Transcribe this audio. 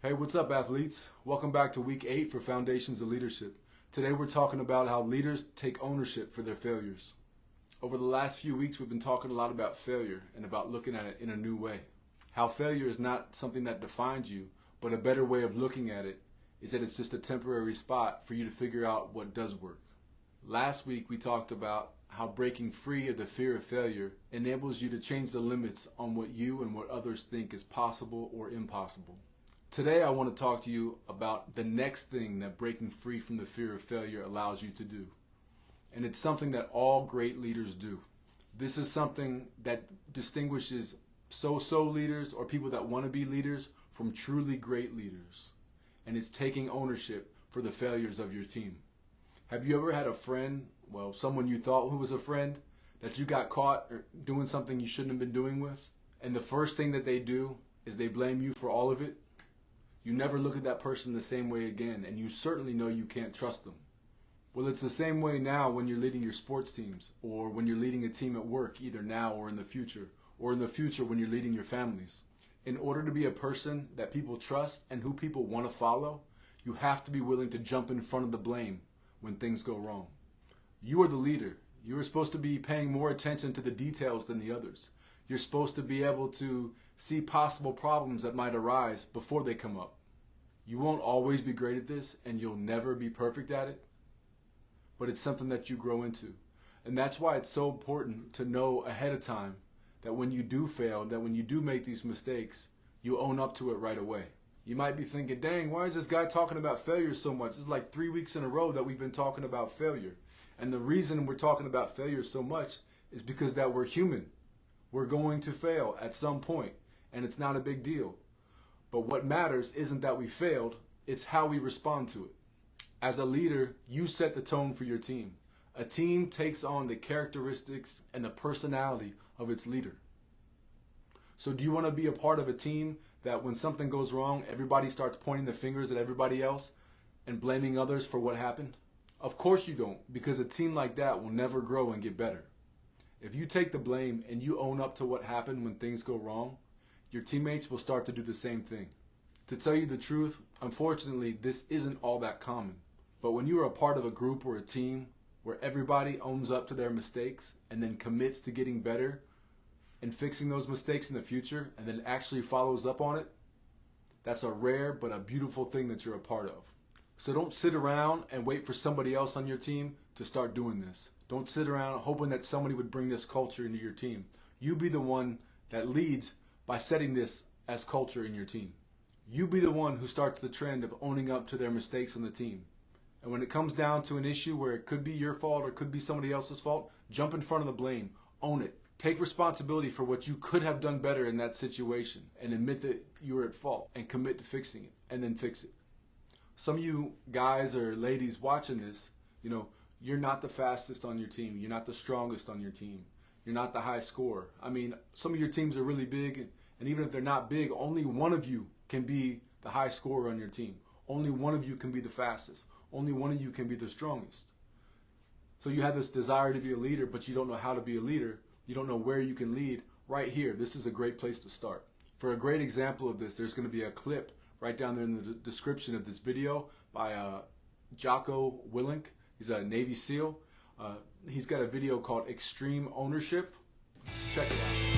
Hey, what's up, athletes? Welcome back to week 8 for Foundations of Leadership. Today we're talking about how leaders take ownership for their failures. Over the last few weeks, we've been talking a lot about failure and about looking at it in a new way. How failure is not something that defines you, but a better way of looking at it is that it's just a temporary spot for you to figure out what does work. Last week, we talked about how breaking free of the fear of failure enables you to change the limits on what you and what others think is possible or impossible. Today I want to talk to you about the next thing that breaking free from the fear of failure allows you to do. And it's something that all great leaders do. This is something that distinguishes so-so leaders or people that want to be leaders from truly great leaders. And it's taking ownership for the failures of your team. Have you ever had a friend, someone you thought who was a friend, that you got caught doing something you shouldn't have been doing with? And the first thing that they do is they blame you for all of it? You never look at that person the same way again, and you certainly know you can't trust them. Well, it's the same way now when you're leading your sports teams, or when you're leading a team at work, either now or in the future when you're leading your families. In order to be a person that people trust and who people want to follow, you have to be willing to jump in front of the blame when things go wrong. You are the leader. You are supposed to be paying more attention to the details than the others. You're supposed to be able to see possible problems that might arise before they come up. You won't always be great at this, and you'll never be perfect at it, but it's something that you grow into. And that's why it's so important to know ahead of time that when you do fail, that when you do make these mistakes, you own up to it right away. You might be thinking, dang, why is this guy talking about failure so much? It's like 3 weeks in a row that we've been talking about failure. And the reason we're talking about failure so much is because that we're human. We're going to fail at some point, and it's not a big deal. But what matters isn't that we failed, it's how we respond to it. As a leader, you set the tone for your team. A team takes on the characteristics and the personality of its leader. So do you want to be a part of a team that when something goes wrong, everybody starts pointing the fingers at everybody else and blaming others for what happened? Of course you don't, because a team like that will never grow and get better. If you take the blame and you own up to what happened when things go wrong, your teammates will start to do the same thing. To tell you the truth, unfortunately, this isn't all that common. But when you are a part of a group or a team where everybody owns up to their mistakes and then commits to getting better and fixing those mistakes in the future and then actually follows up on it, that's a rare but a beautiful thing that you're a part of. So don't sit around and wait for somebody else on your team to start doing this. Don't sit around hoping that somebody would bring this culture into your team. You be the one that leads by setting this as culture in your team. You be the one who starts the trend of owning up to their mistakes on the team. And when it comes down to an issue where it could be your fault or could be somebody else's fault, jump in front of the blame. Own it. Take responsibility for what you could have done better in that situation and admit that you were at fault and commit to fixing it and then fix it. Some of you guys or ladies watching this, you're not the fastest on your team. You're not the strongest on your team. You're not the high scorer. I mean, some of your teams are really big, and even if they're not big, only one of you can be the high scorer on your team. Only one of you can be the fastest. Only one of you can be the strongest. So you have this desire to be a leader, but you don't know how to be a leader. You don't know where you can lead. Right here, this is a great place to start. For a great example of this, there's going to be a clip right down there in the description of this video by Jocko Willink. He's a Navy SEAL. He's got a video called Extreme Ownership. Check it out.